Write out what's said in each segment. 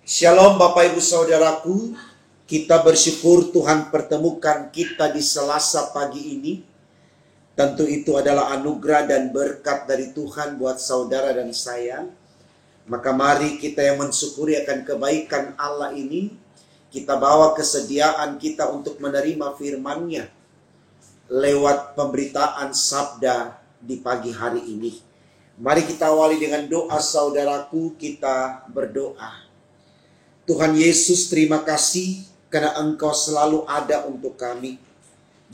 Shalom Bapak Ibu Saudaraku, kita bersyukur Tuhan pertemukan kita di Selasa pagi ini. Tentu itu adalah anugerah dan berkat dari Tuhan buat saudara dan saya. Maka mari kita yang mensyukuri akan kebaikan Allah ini, kita bawa kesediaan kita untuk menerima firman-Nya lewat pemberitaan sabda di pagi hari ini. Mari kita awali dengan doa saudaraku, kita berdoa. Tuhan Yesus, terima kasih karena Engkau selalu ada untuk kami.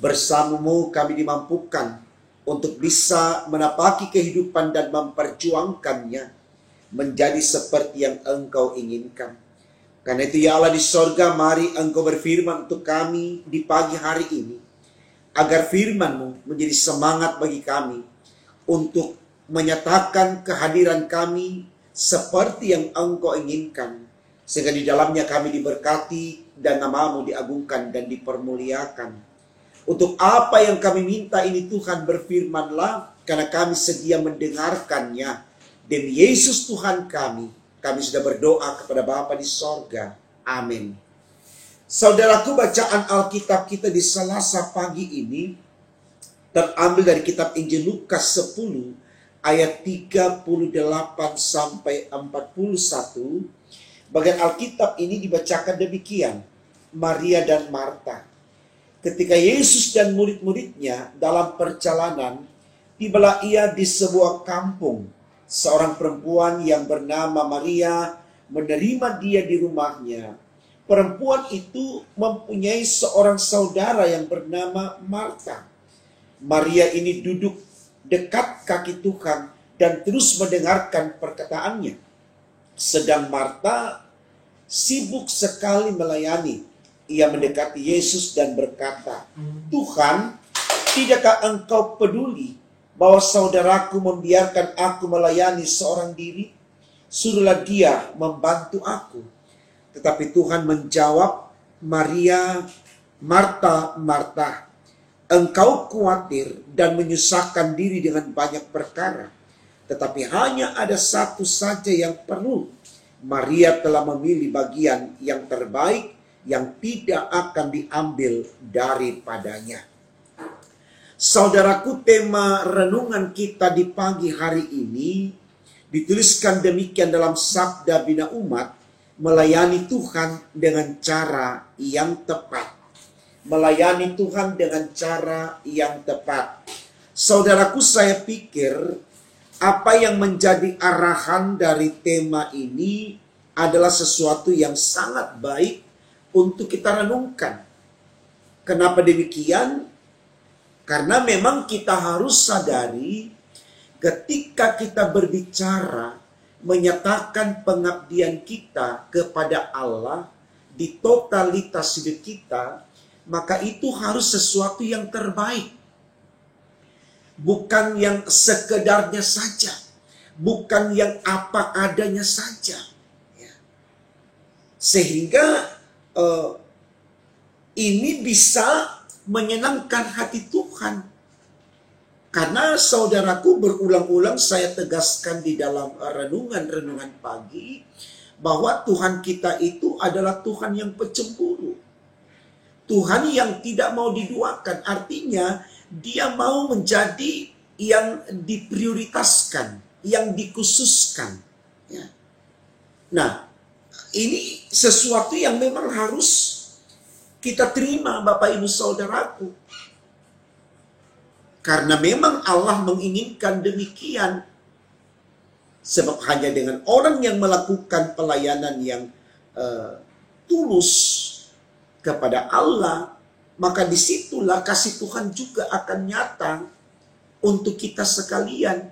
Bersama-Mu kami dimampukan untuk bisa menapaki kehidupan dan memperjuangkannya menjadi seperti yang Engkau inginkan. Karena itu ya Allah di sorga, mari Engkau berfirman untuk kami di pagi hari ini, agar firman-Mu menjadi semangat bagi kami untuk menyatakan kehadiran kami seperti yang Engkau inginkan. Sehingga di dalamnya kami diberkati dan nama-Mu diagungkan dan dipermuliakan. Untuk apa yang kami minta ini Tuhan, berfirmanlah, karena kami sedia mendengarkannya. Demi Yesus Tuhan kami sudah berdoa kepada Bapa di sorga. Amin. Saudaraku, bacaan Alkitab kita di Selasa pagi ini terambil dari kitab Injil Lukas 10 ayat 38 sampai 41. Bagian Alkitab ini dibacakan demikian. Maria dan Marta. Ketika Yesus dan murid-muridnya dalam perjalanan, tibalah ia di sebuah kampung. Seorang perempuan yang bernama Maria menerima dia di rumahnya. Perempuan itu mempunyai seorang saudara yang bernama Marta. Maria ini duduk dekat kaki Tuhan dan terus mendengarkan perkataannya. Sedang Marta sibuk sekali melayani. Ia mendekati Yesus dan berkata, Tuhan, tidakkah Engkau peduli bahwa saudaraku membiarkan aku melayani seorang diri? Suruhlah dia membantu aku. Tetapi Tuhan menjawab, Maria, Marta, Marta, engkau khawatir dan menyusahkan diri dengan banyak perkara. Tetapi hanya ada satu saja yang perlu. Maria telah memilih bagian yang terbaik yang tidak akan diambil daripadanya. Saudaraku, tema renungan kita di pagi hari ini dituliskan demikian dalam Sabda Bina Umat, melayani Tuhan dengan cara yang tepat. Melayani Tuhan dengan cara yang tepat. Saudaraku, saya pikir apa yang menjadi arahan dari tema ini adalah sesuatu yang sangat baik untuk kita renungkan. Kenapa demikian? Karena memang kita harus sadari ketika kita berbicara, menyatakan pengabdian kita kepada Allah di totalitas hidup kita, maka itu harus sesuatu yang terbaik. Bukan yang sekedarnya saja. Bukan yang apa adanya saja. Sehingga ini bisa menyenangkan hati Tuhan. Karena saudaraku, berulang-ulang saya tegaskan di dalam renungan-renungan pagi, bahwa Tuhan kita itu adalah Tuhan yang pencemburu. Tuhan yang tidak mau diduakan. Artinya dia mau menjadi yang diprioritaskan, yang dikhususkan. Ya. Nah, ini sesuatu yang memang harus kita terima, Bapak Ibu Saudaraku. Karena memang Allah menginginkan demikian. Sebab hanya dengan orang yang melakukan pelayanan yang tulus kepada Allah, maka disitulah kasih Tuhan juga akan nyata untuk kita sekalian.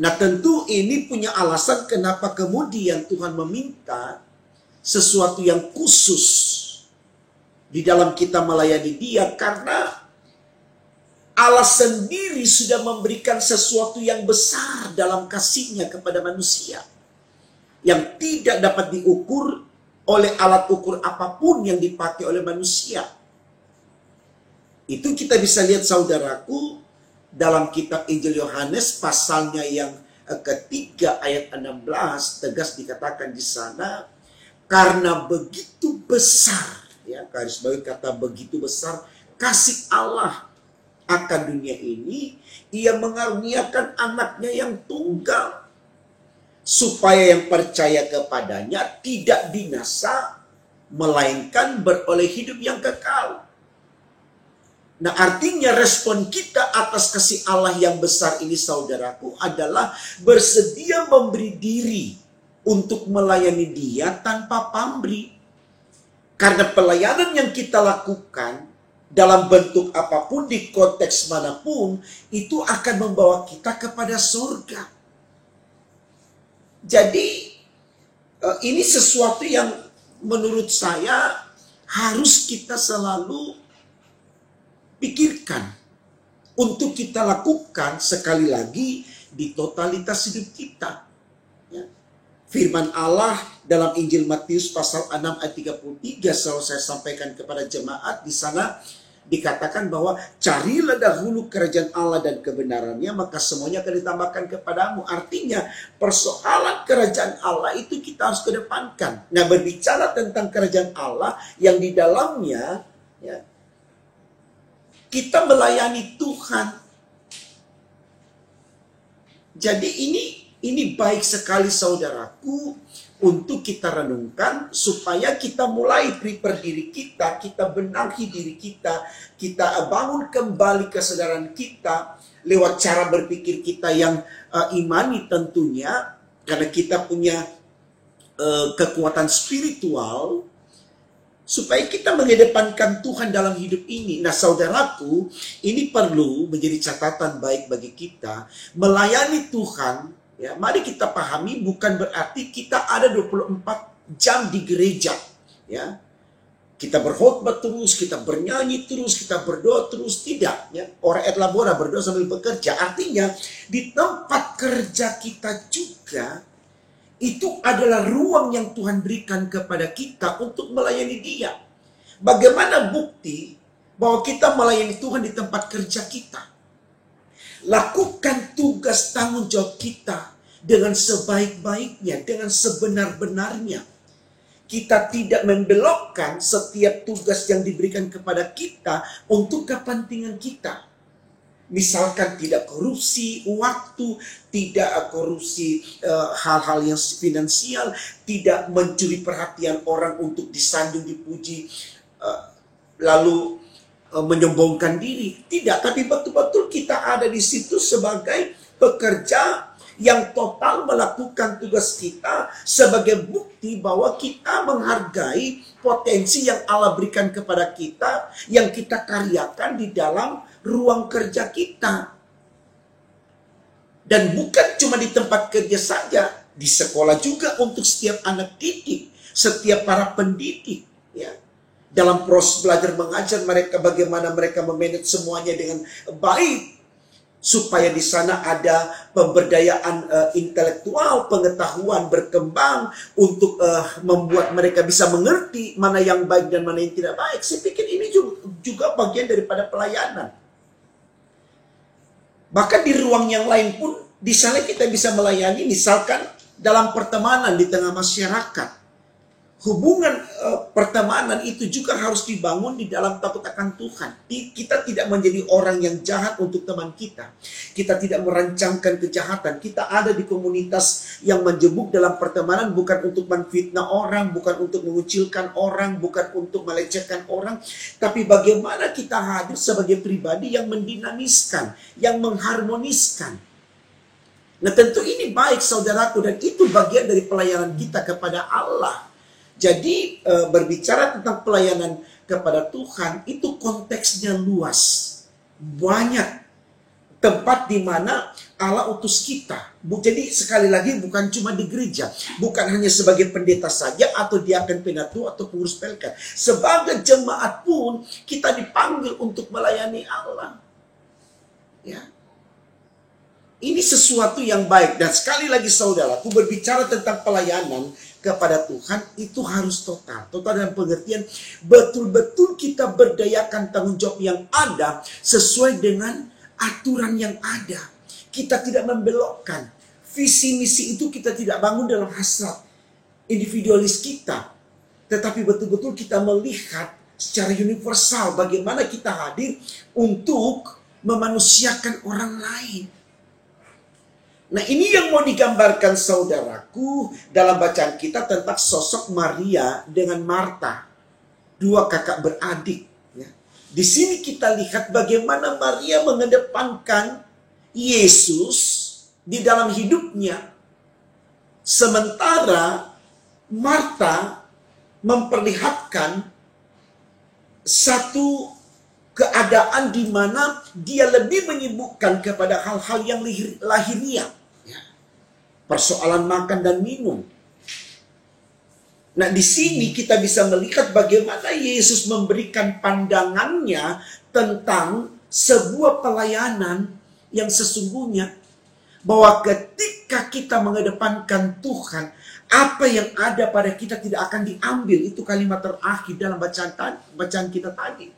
Nah, tentu ini punya alasan kenapa kemudian Tuhan meminta sesuatu yang khusus di dalam kita melayani Dia, karena Allah sendiri sudah memberikan sesuatu yang besar dalam kasih-Nya kepada manusia, yang tidak dapat diukur oleh alat ukur apapun yang dipakai oleh manusia. Itu kita bisa lihat saudaraku dalam kitab Injil Yohanes pasalnya yang ketiga ayat 16, tegas dikatakan di sana, Karena begitu besar, ya, garis bawah kata begitu besar kasih Allah akan dunia ini, ia mengaruniakan anaknya yang tunggal, supaya yang percaya kepadanya tidak binasa, melainkan beroleh hidup yang kekal. Nah, artinya respon kita atas kasih Allah yang besar ini, saudaraku, adalah bersedia memberi diri untuk melayani Dia tanpa pamrih. Karena pelayanan yang kita lakukan dalam bentuk apapun, di konteks manapun, itu akan membawa kita kepada surga. Jadi, ini sesuatu yang menurut saya harus kita selalu pikirkan untuk kita lakukan, sekali lagi, di totalitas hidup kita. Ya. Firman Allah dalam Injil Matius pasal 6 ayat 33 selalu saya sampaikan kepada jemaat, di sana dikatakan bahwa carilah dahulu kerajaan Allah dan kebenarannya, maka semuanya akan ditambahkan kepadamu. Artinya persoalan kerajaan Allah itu kita harus kedepankan. Nah, berbicara tentang kerajaan Allah yang di dalamnya, ya, kita melayani Tuhan. Jadi ini baik sekali, saudaraku, untuk kita renungkan, supaya kita mulai prepare diri kita benahi diri kita bangun kembali kesadaran kita lewat cara berpikir kita yang imani tentunya, karena kita punya kekuatan spiritual, supaya kita mengedepankan Tuhan dalam hidup ini. Nah, saudaraku, ini perlu menjadi catatan baik bagi kita. Melayani Tuhan, ya, mari kita pahami, bukan berarti kita ada 24 jam di gereja. Ya. Kita berkhotbah terus, kita bernyanyi terus, kita berdoa terus. Tidak. Ya. Ora et labora, berdoa sambil bekerja. Artinya, di tempat kerja kita juga, itu adalah ruang yang Tuhan berikan kepada kita untuk melayani Dia. Bagaimana bukti bahwa kita melayani Tuhan di tempat kerja kita? Lakukan tugas tanggung jawab kita dengan sebaik-baiknya, dengan sebenar-benarnya. Kita tidak membelokkan setiap tugas yang diberikan kepada kita untuk kepentingan kita. Misalkan tidak korupsi waktu, tidak korupsi hal-hal yang finansial, tidak mencuri perhatian orang untuk disanjung, dipuji, lalu menyombongkan diri. Tidak, tapi betul-betul kita ada di situ sebagai pekerja yang total melakukan tugas kita sebagai bukti bahwa kita menghargai potensi yang Allah berikan kepada kita, yang kita karyakan di dalam ruang kerja kita. Dan bukan cuma di tempat kerja saja, di sekolah juga untuk setiap anak didik, setiap para pendidik, ya. Dalam proses belajar mengajar mereka, bagaimana mereka memanage semuanya dengan baik, supaya di sana ada pemberdayaan intelektual, pengetahuan berkembang untuk membuat mereka bisa mengerti mana yang baik dan mana yang tidak baik. Saya pikir ini juga bagian daripada pelayanan. Bahkan di ruang yang lain pun, di sana kita bisa melayani, misalkan dalam pertemanan di tengah masyarakat. Hubungan pertemanan itu juga harus dibangun di dalam takut akan Tuhan. Kita tidak menjadi orang yang jahat untuk teman kita. Kita tidak merancangkan kejahatan. Kita ada di komunitas yang menjemuk dalam pertemanan bukan untuk menfitnah orang, bukan untuk mengucilkan orang, bukan untuk melecehkan orang. Tapi bagaimana kita hadir sebagai pribadi yang mendinamiskan, yang mengharmoniskan. Nah, tentu ini baik, saudaraku, dan itu bagian dari pelayanan kita kepada Allah. Jadi berbicara tentang pelayanan kepada Tuhan itu konteksnya luas. Banyak tempat di mana Allah utus kita. Jadi sekali lagi bukan cuma di gereja, bukan hanya sebagai pendeta saja atau diaken penatu atau pengurus PLK. Sebagai jemaat pun kita dipanggil untuk melayani Allah. Ya. Ini sesuatu yang baik, dan sekali lagi saudaraku, berbicara tentang pelayanan kepada Tuhan itu harus total. Total dalam pengertian betul-betul kita berdayakan tanggung jawab yang ada sesuai dengan aturan yang ada. Kita tidak membelokkan. Visi misi itu kita tidak bangun dalam hasrat individualis kita. tetapi betul-betul kita melihat secara universal bagaimana kita hadir untuk memanusiakan orang lain. Nah, ini yang mau digambarkan saudaraku dalam bacaan kita tentang sosok Maria dengan Marta, dua kakak beradik. Ya. Di sini kita lihat bagaimana Maria mengedepankan Yesus di dalam hidupnya, sementara Marta memperlihatkan satu keadaan di mana dia lebih menyibukkan kepada hal-hal yang lahiriah, ya. Persoalan makan dan minum. Nah, di sini kita bisa melihat bagaimana Yesus memberikan pandangannya tentang sebuah pelayanan yang sesungguhnya, bahwa ketika kita mengedepankan Tuhan, apa yang ada pada kita tidak akan diambil. Itu kalimat terakhir dalam bacaan kita tadi.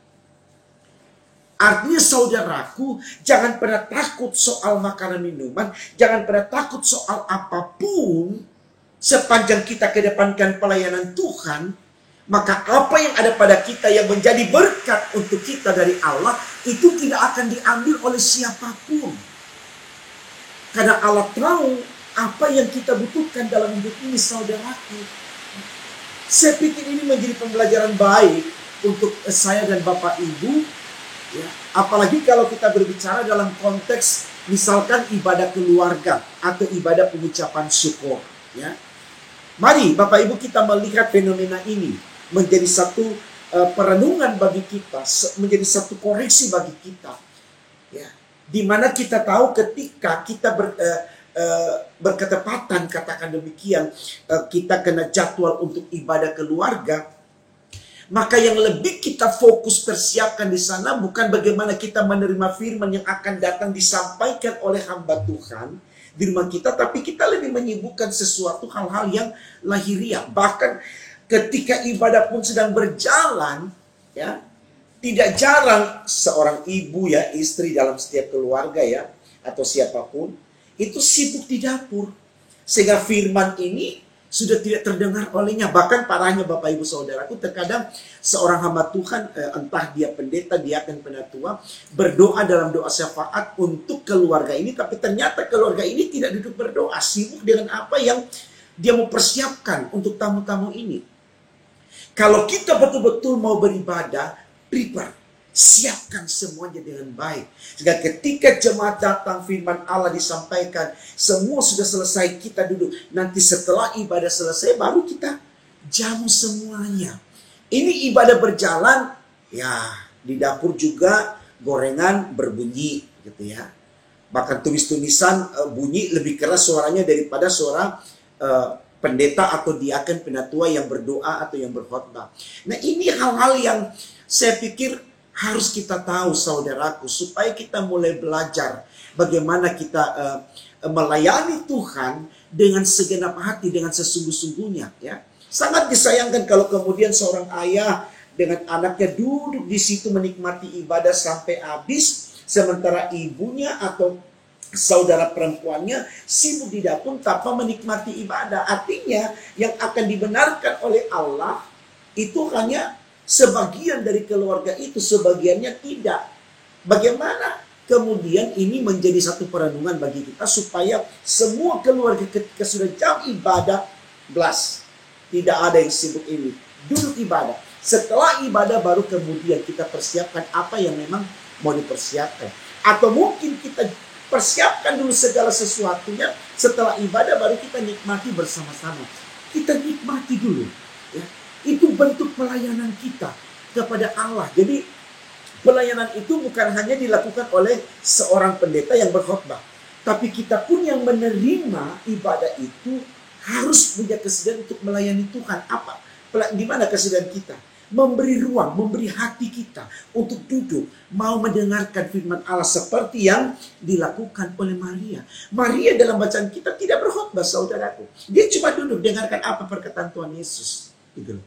Artinya saudaraku, jangan pernah takut soal makanan minuman, jangan pernah takut soal apapun, sepanjang kita kedepankan pelayanan Tuhan, maka apa yang ada pada kita yang menjadi berkat untuk kita dari Allah, itu tidak akan diambil oleh siapapun. Karena Allah tahu apa yang kita butuhkan dalam hidup ini, saudaraku. Saya pikir ini menjadi pembelajaran baik untuk saya dan Bapak Ibu. Ya, apalagi kalau kita berbicara dalam konteks misalkan ibadah keluarga atau ibadah pengucapan syukur. Ya. Mari Bapak Ibu kita melihat fenomena ini menjadi satu perenungan bagi kita, menjadi satu koreksi bagi kita. Ya. Di mana kita tahu ketika kita berketepatan, katakan demikian, kita kena jadwal untuk ibadah keluarga, maka yang lebih kita fokus persiapkan di sana bukan bagaimana kita menerima firman yang akan datang disampaikan oleh hamba Tuhan di rumah kita, tapi kita lebih menyibukkan sesuatu hal-hal yang lahiriah. Bahkan ketika ibadah pun sedang berjalan, ya, tidak jarang seorang ibu, ya, istri dalam setiap keluarga, ya, atau siapapun itu sibuk di dapur, sehingga firman ini sudah tidak terdengar olehnya. Bahkan parahnya Bapak Ibu Saudaraku, terkadang seorang hamba Tuhan, entah dia pendeta, diaken, penatua, berdoa dalam doa syafaat untuk keluarga ini, tapi ternyata keluarga ini tidak duduk berdoa, sibuk dengan apa yang dia mau persiapkan untuk tamu-tamu ini. Kalau kita betul-betul mau beribadah, prepare, siapkan semuanya dengan baik. Sehingga ketika jemaat datang, firman Allah disampaikan, semua sudah selesai, kita duduk. Nanti setelah ibadah selesai, baru kita jamu semuanya. Ini ibadah berjalan, ya, di dapur juga gorengan berbunyi, gitu ya. Bahkan tumis-tumisan bunyi lebih keras suaranya daripada suara pendeta atau diaken penatua yang berdoa atau yang berkhotbah. Nah, ini hal-hal yang saya pikir harus kita tahu, saudaraku, supaya kita mulai belajar bagaimana kita melayani Tuhan dengan segenap hati, dengan sesungguh-sungguhnya. Ya, sangat disayangkan kalau kemudian seorang ayah dengan anaknya duduk di situ menikmati ibadah sampai habis, sementara ibunya atau saudara perempuannya sibuk di dapur tanpa menikmati ibadah. Artinya yang akan dibenarkan oleh Allah itu hanya sebagian dari keluarga itu, sebagiannya tidak. Bagaimana kemudian ini menjadi satu perenungan bagi kita supaya semua keluarga ketika sudah jam ibadah belas, tidak ada yang sibuk ini, duduk ibadah. Setelah ibadah baru kemudian kita persiapkan apa yang memang mau dipersiapkan. Atau mungkin kita persiapkan dulu segala sesuatunya, setelah ibadah baru kita nikmati bersama-sama. Kita nikmati dulu, ya. Itu bentuk pelayanan kita kepada Allah. Jadi pelayanan itu bukan hanya dilakukan oleh seorang pendeta yang berkhotbah, tapi kita pun yang menerima ibadah itu harus punya kesediaan untuk melayani Tuhan. Apa? Di mana kesediaan kita? Memberi ruang, memberi hati kita untuk duduk, mau mendengarkan firman Allah seperti yang dilakukan oleh Maria. Maria dalam bacaan kita tidak berkhotbah, saudaraku. Dia cuma duduk dengarkan apa perkataan Tuhan Yesus. Gitu.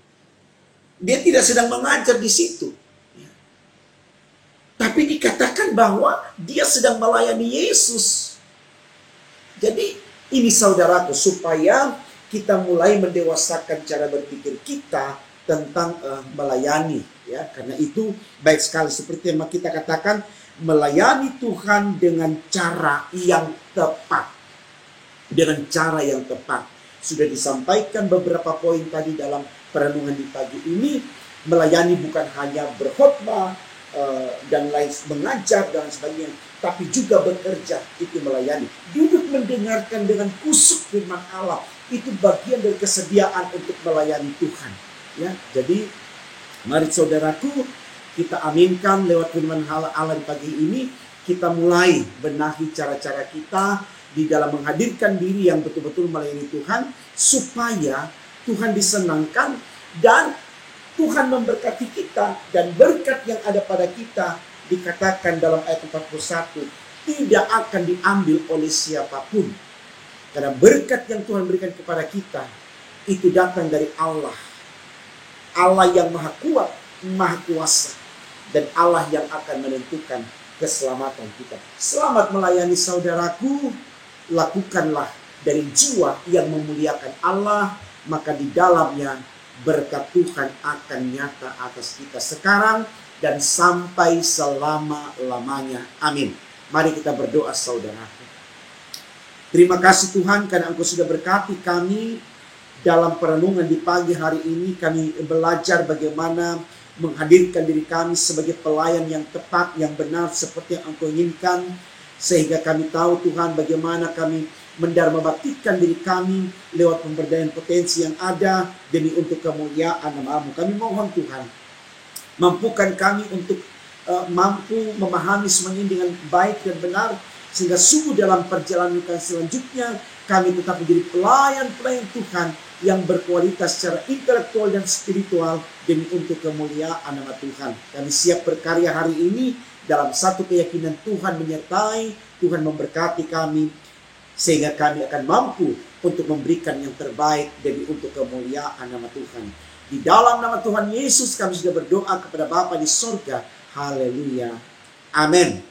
Dia tidak sedang mengajar di situ. Ya. Tapi dikatakan bahwa dia sedang melayani Yesus. Jadi ini saudaraku, supaya kita mulai mendewasakan cara berpikir kita, tentang melayani, ya. Karena itu baik sekali seperti yang kita katakan, melayani Tuhan dengan cara yang tepat. Dengan cara yang tepat. Sudah disampaikan beberapa poin tadi dalam perenungan di pagi ini. Melayani bukan hanya berkhotbah dan lain mengajar dan sebagainya, tapi juga bekerja, itu melayani. Duduk mendengarkan dengan kusuk firman Allah, itu bagian dari kesediaan untuk melayani Tuhan. Ya, jadi mari saudaraku, kita aminkan lewat firman Allah di pagi ini, kita mulai benahi cara-cara kita di dalam menghadirkan diri yang betul-betul melayani Tuhan, supaya Tuhan disenangkan dan Tuhan memberkati kita. Dan berkat yang ada pada kita, dikatakan dalam ayat 41, tidak akan diambil oleh siapapun. Karena berkat yang Tuhan berikan kepada kita, itu datang dari Allah. Allah yang maha kuat, maha kuasa, dan Allah yang akan menentukan keselamatan kita. Selamat melayani saudaraku, lakukanlah dari jiwa yang memuliakan Allah, maka di dalamnya berkat Tuhan akan nyata atas kita sekarang dan sampai selama-lamanya. Amin. Mari kita berdoa saudaraku. Terima kasih Tuhan karena Engkau sudah berkati kami dalam perenungan di pagi hari ini. Kami belajar bagaimana menghadirkan diri kami sebagai pelayan yang tepat, yang benar seperti yang Engkau inginkan. Sehingga kami tahu Tuhan bagaimana kami mendharma baktikan diri kami lewat pemberdayaan potensi yang ada demi untuk kemuliaan nama-Mu. Kami mohon Tuhan, mampukan kami untuk mampu memahami semuanya dengan baik dan benar, sehingga sungguh dalam perjalanan kami selanjutnya kami tetap menjadi pelayan-pelayan Tuhan yang berkualitas secara intelektual dan spiritual demi untuk kemuliaan nama Tuhan. Kami siap berkarya hari ini dalam satu keyakinan Tuhan menyertai, Tuhan memberkati kami, sehingga kami akan mampu untuk memberikan yang terbaik demi untuk kemuliaan nama Tuhan. Di dalam nama Tuhan Yesus kami sudah berdoa kepada Bapa di sorga. Haleluya. Amin.